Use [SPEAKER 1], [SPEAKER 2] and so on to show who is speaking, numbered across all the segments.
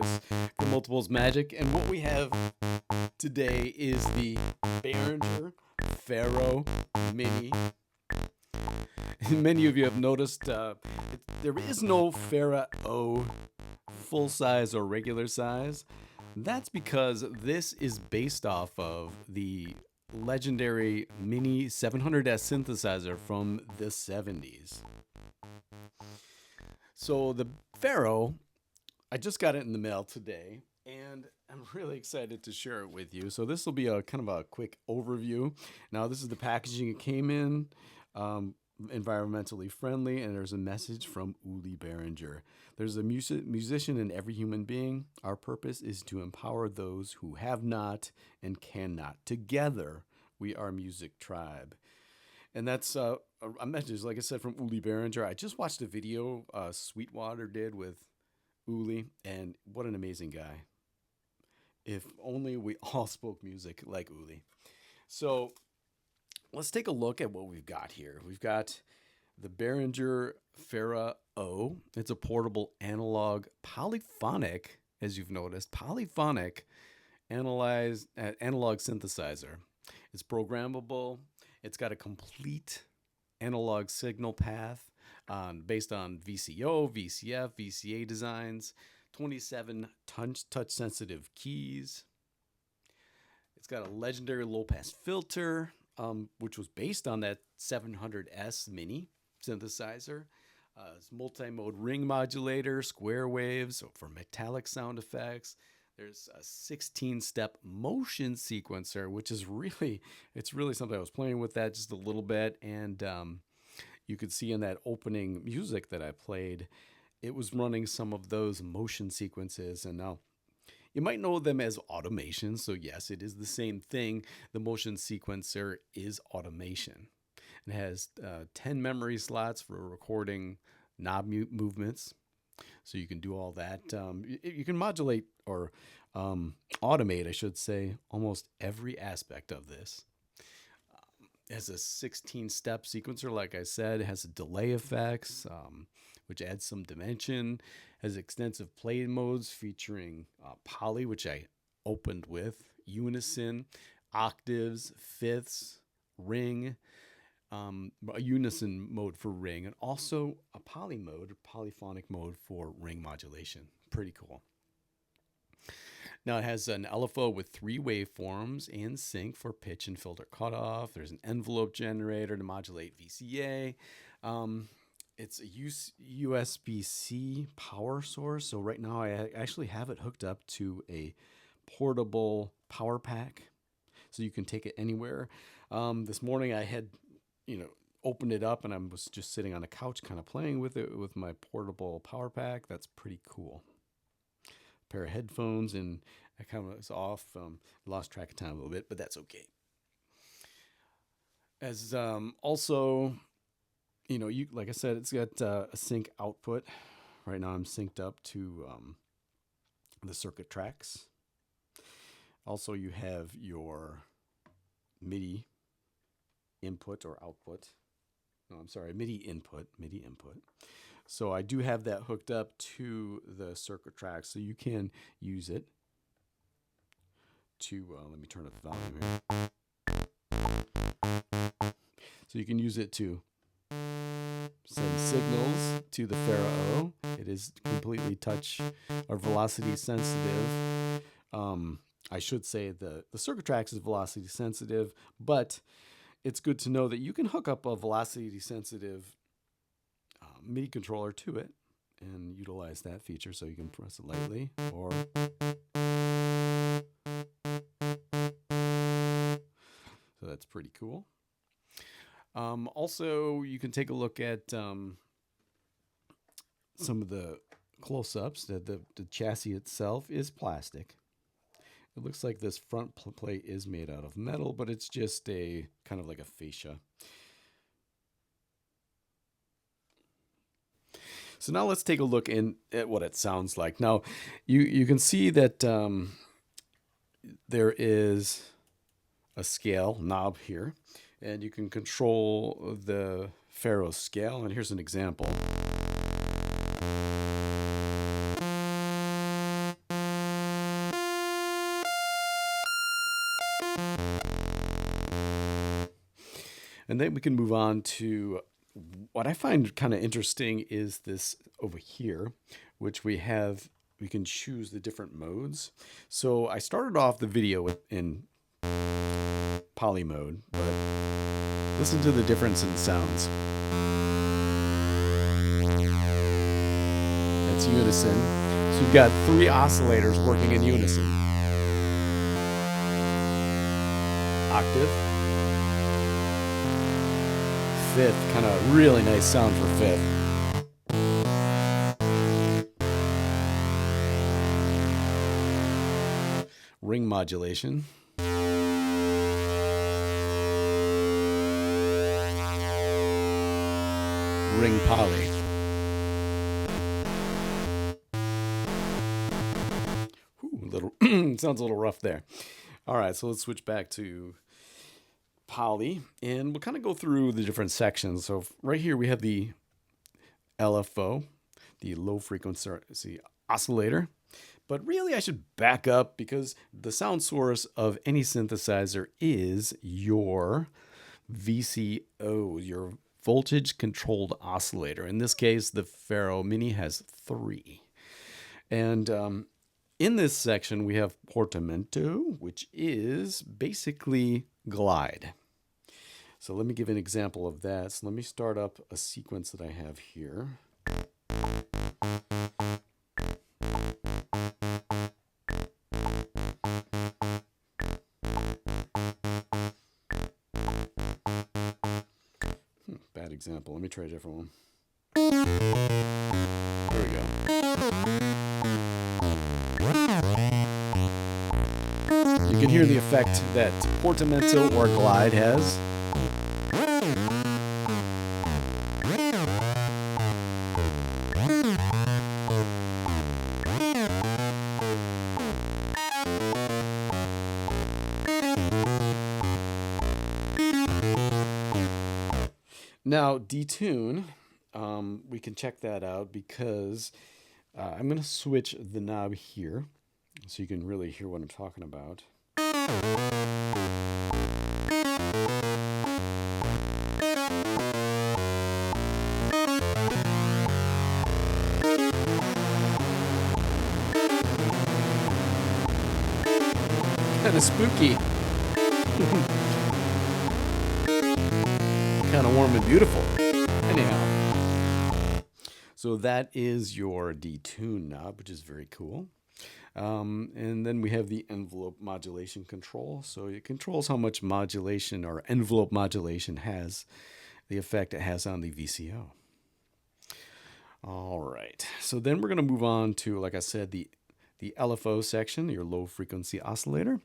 [SPEAKER 1] Chris for Multiples Magic, and what we have today is the Behringer Phara-O Mini. Many of you have noticed there is no Phara-O full size or regular size. That's because this is based off of the legendary Mini 700S synthesizer from the 70s. So the Phara-O, I just got it in the mail today, and I'm really excited to share it with you. So this will be a kind of a quick overview. Now, this is the packaging it came in, environmentally friendly, and there's a message from Uli Behringer. There's a musician in every human being. Our purpose is to empower those who have not and cannot. Together, we are Music Tribe. And that's a message, like I said, from Uli Behringer. I just watched a video Sweetwater did with Uli, and what an amazing guy. If only we all spoke music like Uli. So let's take a look at what we've got here. We've got the Behringer Phara-O. It's a portable analog polyphonic, as you've noticed, polyphonic analog synthesizer. It's programmable. It's got a complete analog signal path based on VCO, VCF, VCA designs, 27 touch-sensitive keys. It's got a legendary low-pass filter, which was based on that 700S Mini synthesizer. It's multi-mode ring modulator, square waves for metallic sound effects. There's a 16-step motion sequencer, which is really something. I was playing with that just a little bit, and you could see in that opening music that I played, it was running some of those motion sequences. And now you might know them as automation. So yes, it is the same thing. The motion sequencer is automation. It has 10 memory slots for recording knob movements. So you can do all that. You can modulate or automate, I should say, almost every aspect of this. It has a 16-step sequencer, like I said. It has delay effects, which adds some dimension. It has extensive play modes featuring poly, which I opened with, unison, octaves, fifths, ring, a unison mode for ring, and also a poly mode, or polyphonic mode for ring modulation. Pretty cool. Now it has an LFO with 3 waveforms and sync for pitch and filter cutoff. There's an envelope generator to modulate VCA. It's a USB-C power source. So right now I actually have it hooked up to a portable power pack, so you can take it anywhere. This morning I had opened it up, and I was just sitting on a couch kind of playing with it with my portable power pack. That's pretty cool. A pair of headphones, and I kind of was off, lost track of time a little bit, but that's okay. As also, like I said, it's got a sync output. Right now I'm synced up to the circuit tracks. Also, you have your MIDI input or output. No, I'm sorry, MIDI input. So I do have that hooked up to the circuit track, so you can use it to, let me turn up the volume here. So you can use it to send signals to the Phara-O. It is completely touch or velocity sensitive. I should say the circuit tracks is velocity sensitive, but it's good to know that you can hook up a velocity sensitive MIDI controller to it and utilize that feature. So you can press it lightly, or so that's pretty cool. Also, you can take a look at some of the close-ups. The chassis itself is plastic. It looks like this front plate is made out of metal, but it's just a kind of like a fascia. So now let's take a look at what it sounds like. Now, you can see that there is a scale knob here, and you can control the Phara-O scale. And here's an example. And then we can move on to what I find kind of interesting is this over here, which we can choose the different modes. So I started off the video in poly mode, but listen to the difference in sounds. That's unison. So you've got 3 oscillators working in unison. Octave. Fifth, kind of really nice sound for fifth. Ring modulation. Ring poly. Sounds a little rough there. All right, so let's switch back to poly, and we'll kind of go through the different sections. So right here we have the LFO, the low frequency oscillator. But really I should back up because the sound source of any synthesizer is your VCO, your voltage controlled oscillator. In this case, the Phara-O Mini has 3. And in this section, we have portamento, which is basically glide. So let me give an example of that. So let me start up a sequence that I have here. Bad example. Let me try a different one. There we go. You can hear the effect that portamento or glide has. Now, detune, we can check that out because I'm going to switch the knob here so you can really hear what I'm talking about. Kind of spooky. Kind of warm and beautiful. Anyhow, so that is your detune knob, which is very cool. And then we have the envelope modulation control. So it controls how much modulation or envelope modulation has, the effect it has on the VCO. All right. So then we're going to move on to, like I said, the LFO section, your low frequency oscillator.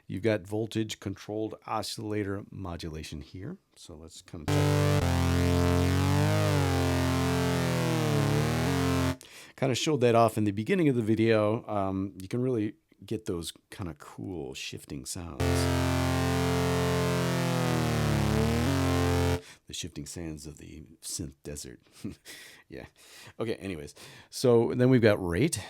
[SPEAKER 1] You've got voltage controlled oscillator modulation here. So let's kind of check. Kind of showed that off in the beginning of the video. You can really get those kind of cool shifting sounds. The shifting sands of the synth desert. Yeah. Okay, anyways. So then we've got rate.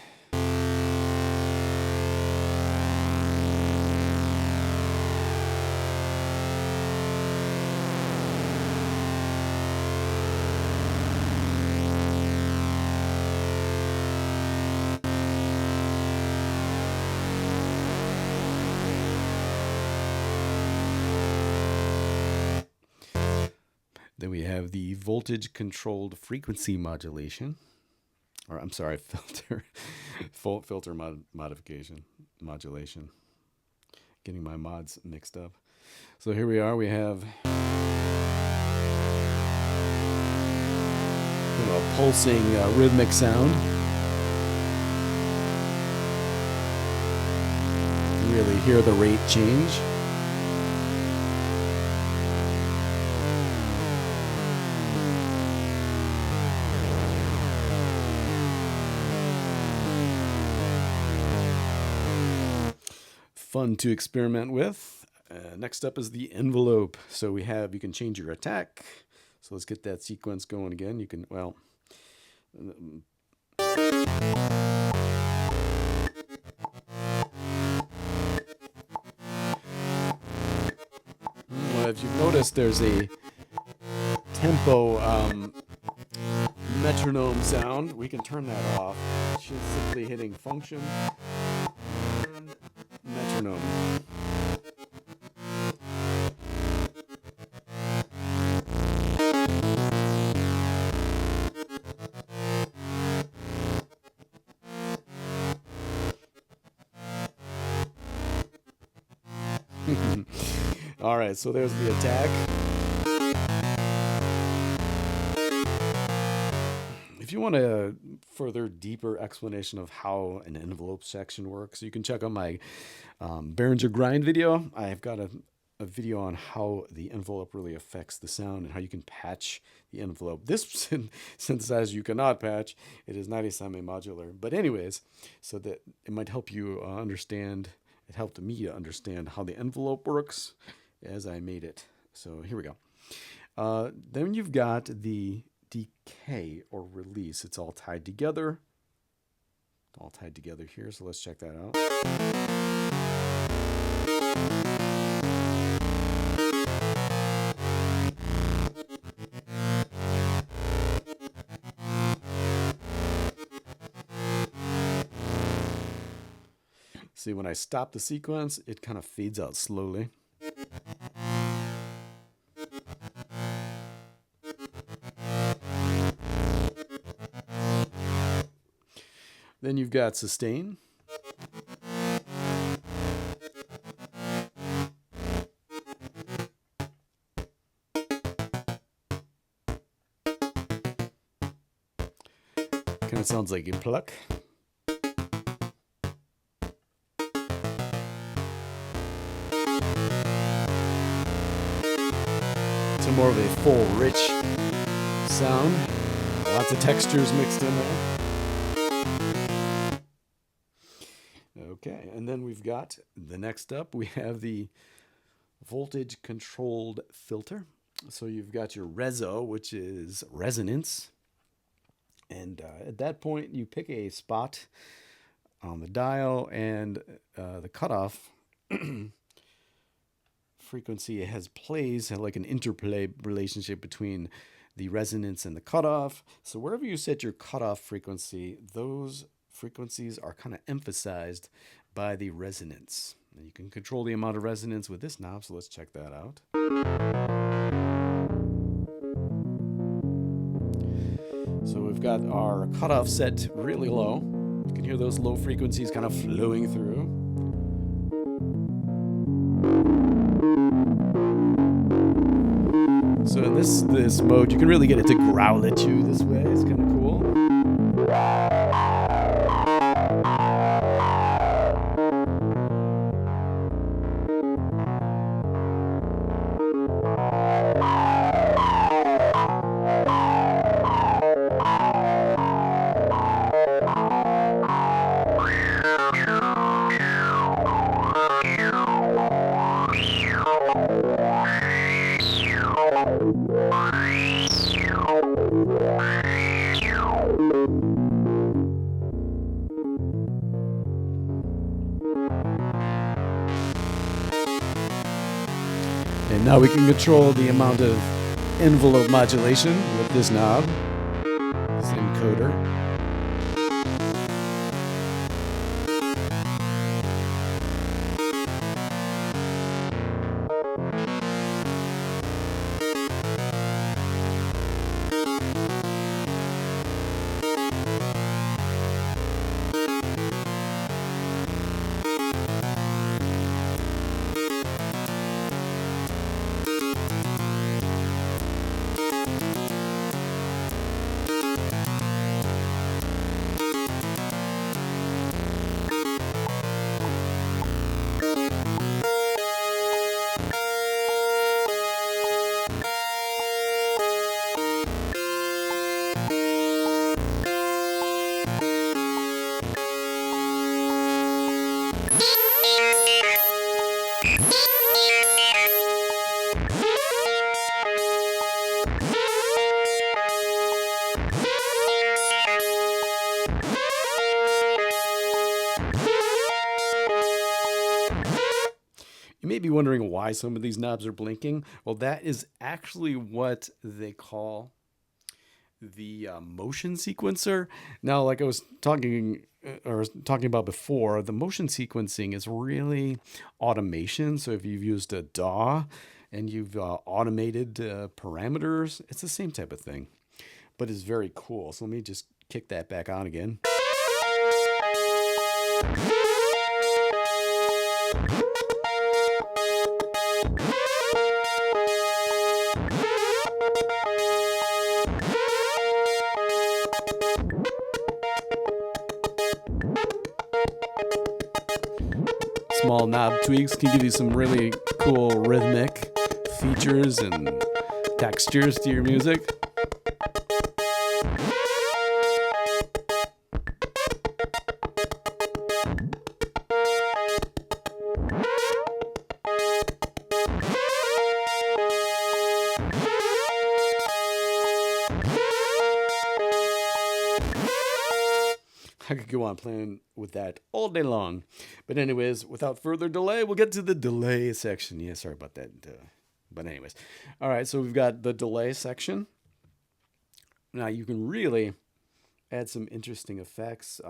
[SPEAKER 1] Then we have the voltage controlled frequency modulation, or I'm sorry, filter modulation. Getting my mods mixed up. So here we are, we have a pulsing rhythmic sound. You really hear the rate change. Fun to experiment with. Next up is the envelope. So we have, you can change your attack. So let's get that sequence going again. You can, well, if you've noticed, there's a tempo metronome sound. We can turn that off. Just simply hitting function and metronome. All right, so there's the attack. If you want a further deeper explanation of how an envelope section works, you can check out my Behringer grind video. I've got a video on how the envelope really affects the sound and how you can patch the envelope. This synthesizer you cannot patch. It is not a semi-modular. But anyways, so that it might help you understand. It helped me to understand how the envelope works as I made it. So here we go. Then you've got the decay or release. It's all tied together. All tied together here. So let's check that out. See, when I stop the sequence, it kind of fades out slowly. Then you've got sustain. Kind of sounds like a pluck. So more of a full, rich sound. Lots of textures mixed in there. Okay, and then we've got the next up, we have the voltage controlled filter. So you've got your reso, which is resonance. And at that point, you pick a spot on the dial, and the cutoff frequency has like an interplay relationship between the resonance and the cutoff. So wherever you set your cutoff frequency, those frequencies are kind of emphasized by the resonance. And you can control the amount of resonance with this knob, so let's check that out. So we've got our cutoff set really low. You can hear those low frequencies kind of flowing through. So in this mode, you can really get it to growl at you this way. It's kind of cool. And now we can control the amount of envelope modulation with this knob, this encoder. You may be wondering why some of these knobs are blinking. Well, that is actually what they call the motion sequencer. Now, like I was talking about before, the motion sequencing is really automation. So if you've used a DAW and you've automated parameters, it's the same type of thing, but it's very cool. So let me just kick that back on again. Small knob tweaks can give you some really cool rhythmic features and textures to your music. I could go on playing with that all day long. But anyways, without further delay, we'll get to the delay section. Yeah, sorry about that. But anyways. All right, so we've got the delay section. Now you can really add some interesting effects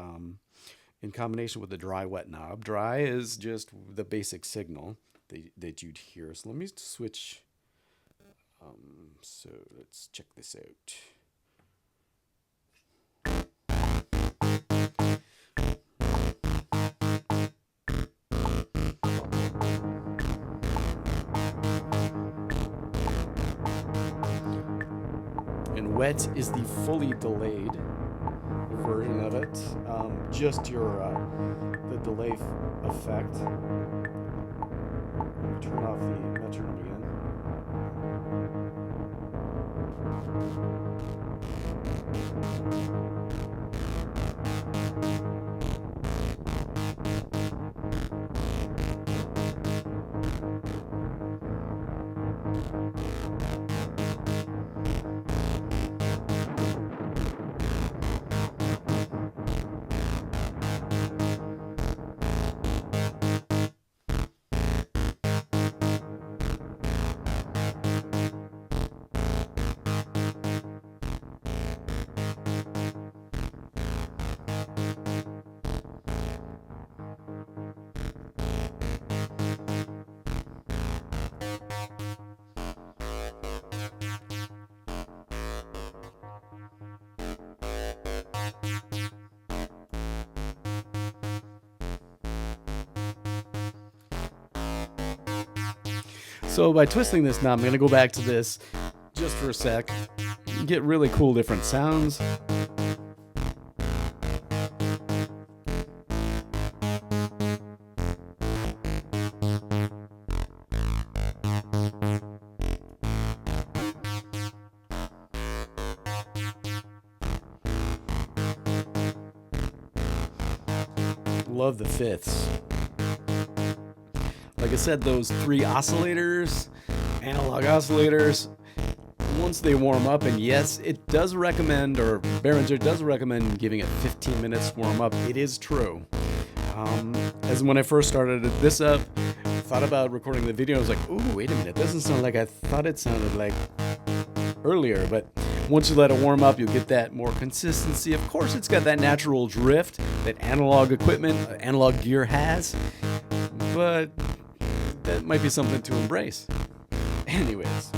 [SPEAKER 1] in combination with the dry-wet knob. Dry is just the basic signal that you'd hear. So let me switch. So let's check this out. And wet is the fully delayed version of it. Just the delay effect. Turn off the metronome again. So by twisting this knob, I'm going to go back to this just for a sec. Get really cool different sounds. Love the fifths. Like I said, those 3 oscillators, analog oscillators, once they warm up, and yes, it does recommend, or Behringer does recommend giving it 15 minutes warm up. It is true. As when I first started this up, thought about recording the video, I was like, ooh, wait a minute, it doesn't sound like I thought it sounded like earlier, but once you let it warm up, you'll get that more consistency. Of course, it's got that natural drift that analog equipment, analog gear has, but that might be something to embrace. Anyways.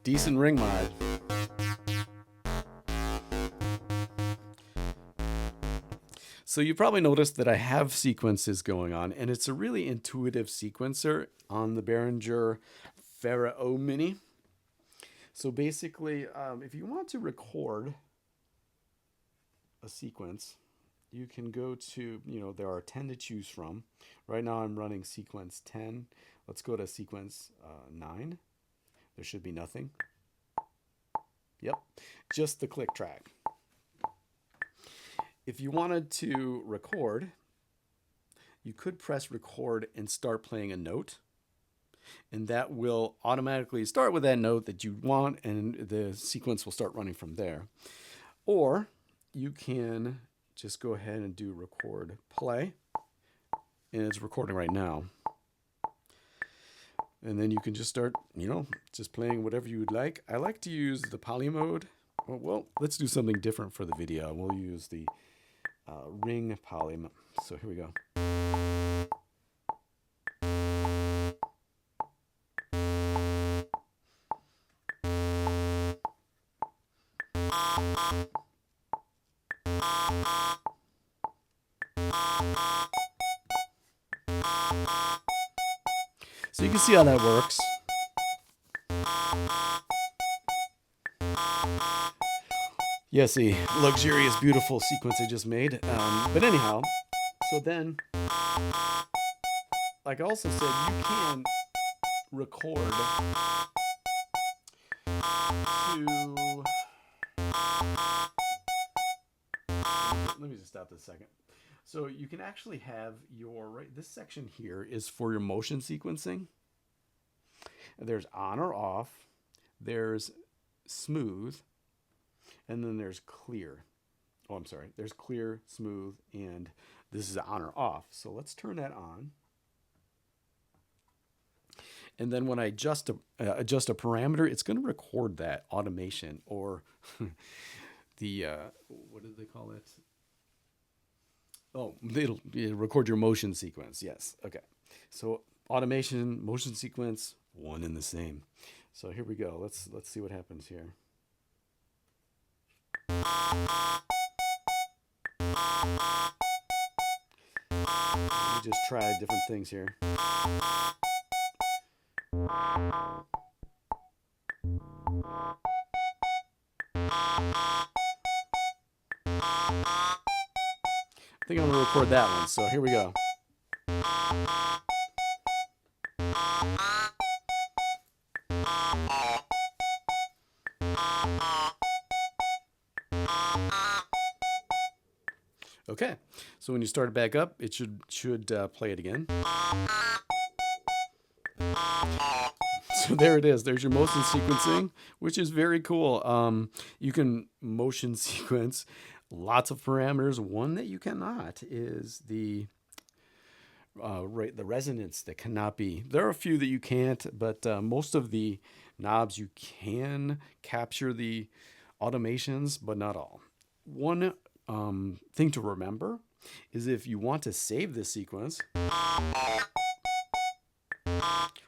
[SPEAKER 1] Decent ring mod. So you probably noticed that I have sequences going on, and it's a really intuitive sequencer on the Behringer Phara-O Mini. So basically, if you want to record a sequence, you can go to, there are 10 to choose from. Right now I'm running sequence 10. Let's go to sequence 9. There should be nothing. Yep, just the click track. If you wanted to record, you could press record and start playing a note. And that will automatically start with that note that you want, and the sequence will start running from there. Or you can just go ahead and do record play. And it's recording right now. And then you can just start, you know, just playing whatever you would like. I like to use the poly mode. Well, let's do something different for the video. We'll use the ring poly mode. So here we go. So you can see how that works. Yes, the luxurious, beautiful sequence I just made. But anyhow, so then, like I also said, you can record to... Let me just stop this a second. So you can actually have your, right, this section here is for your motion sequencing. There's on or off, there's smooth, and then there's clear. Oh, I'm sorry. There's clear, smooth, and this is on or off. So let's turn that on. And then when I adjust a parameter, it's going to record that automation or the, what do they call it? Oh, it'll record your motion sequence. Yes. Okay. So automation, motion sequence, one and the same. So here we go. Let's see what happens here. Let me just try different things here. I think I'm going to record that one, so here we go. Okay, so when you start it back up, it should play it again. So there it is. There's your motion sequencing, which is very cool. You can motion sequence lots of parameters. One that you cannot is the the resonance that cannot be. There are a few that you can't, but most of the knobs you can capture the automations, but not all. One thing to remember is if you want to save this sequence.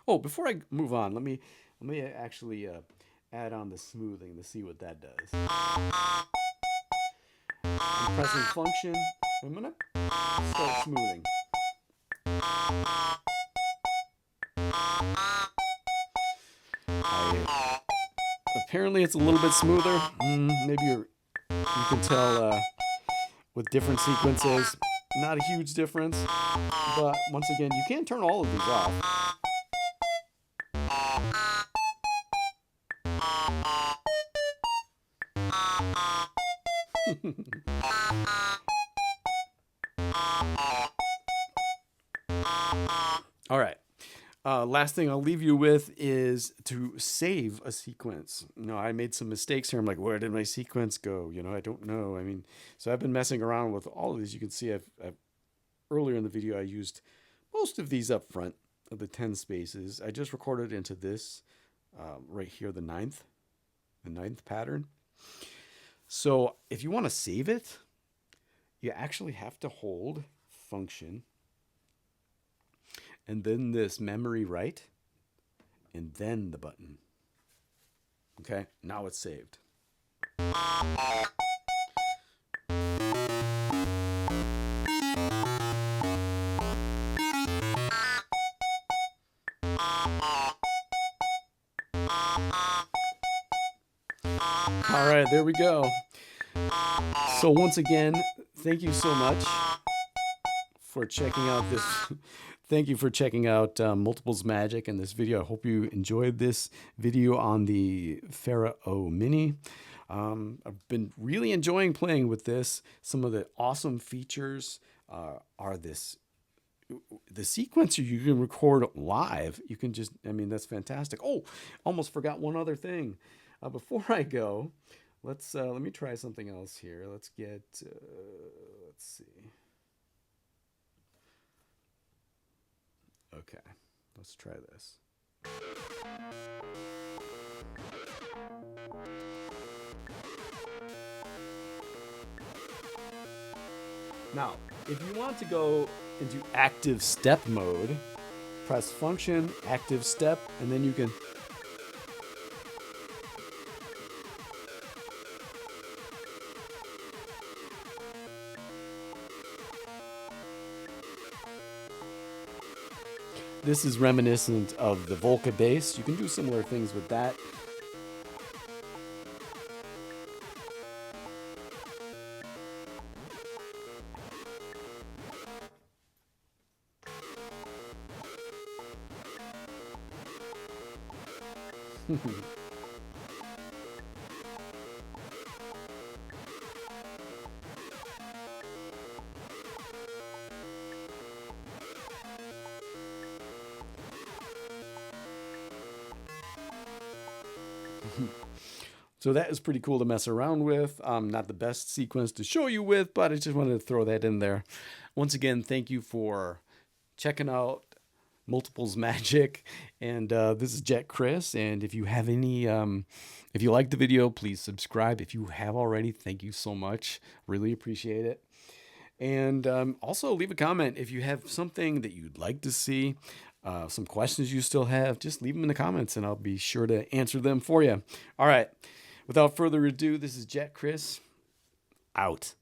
[SPEAKER 1] Oh, before I move on, let me actually add on the smoothing to see what that does. I'm pressing function. I'm gonna start smoothing. Apparently, it's a little bit smoother. Maybe you can tell with different sequences. Not a huge difference, but once again, you can turn all of these off. All right. Last thing I'll leave you with is to save a sequence. You know, I made some mistakes here. I'm like, where did my sequence go? You know, I don't know. I mean, so I've been messing around with all of these. You can see I've earlier in the video, I used most of these up front of the 10 spaces. I just recorded into this right here, the ninth pattern. So if you want to save it, you actually have to hold function and then this memory right, and then the button. Okay, now it's saved. All right, there we go. So once again, thank you so much for checking out this. Thank you for checking out Multiples Magic in this video. I hope you enjoyed this video on the Phara-O Mini. I've been really enjoying playing with this. Some of the awesome features are the sequencer you can record live. You can just, I mean, that's fantastic. Oh, almost forgot one other thing. Before I go, let me try something else here. Let's let's see. Okay, let's try this. Now, if you want to go into active step mode, press function, active step, and then you can this is reminiscent of the Volca bass. You can do similar things with that. So that is pretty cool to mess around with. Not the best sequence to show you with, but I just wanted to throw that in there. Once again, thank you for checking out Multiples Magic. And this is Jet Chris. And if you have any, if you liked the video, please subscribe. If you have already, thank you so much. Really appreciate it. And also leave a comment if you have something that you'd like to see. Some questions you still have, just leave them in the comments and I'll be sure to answer them for you. All right. Without further ado, this is Jet Chris, out.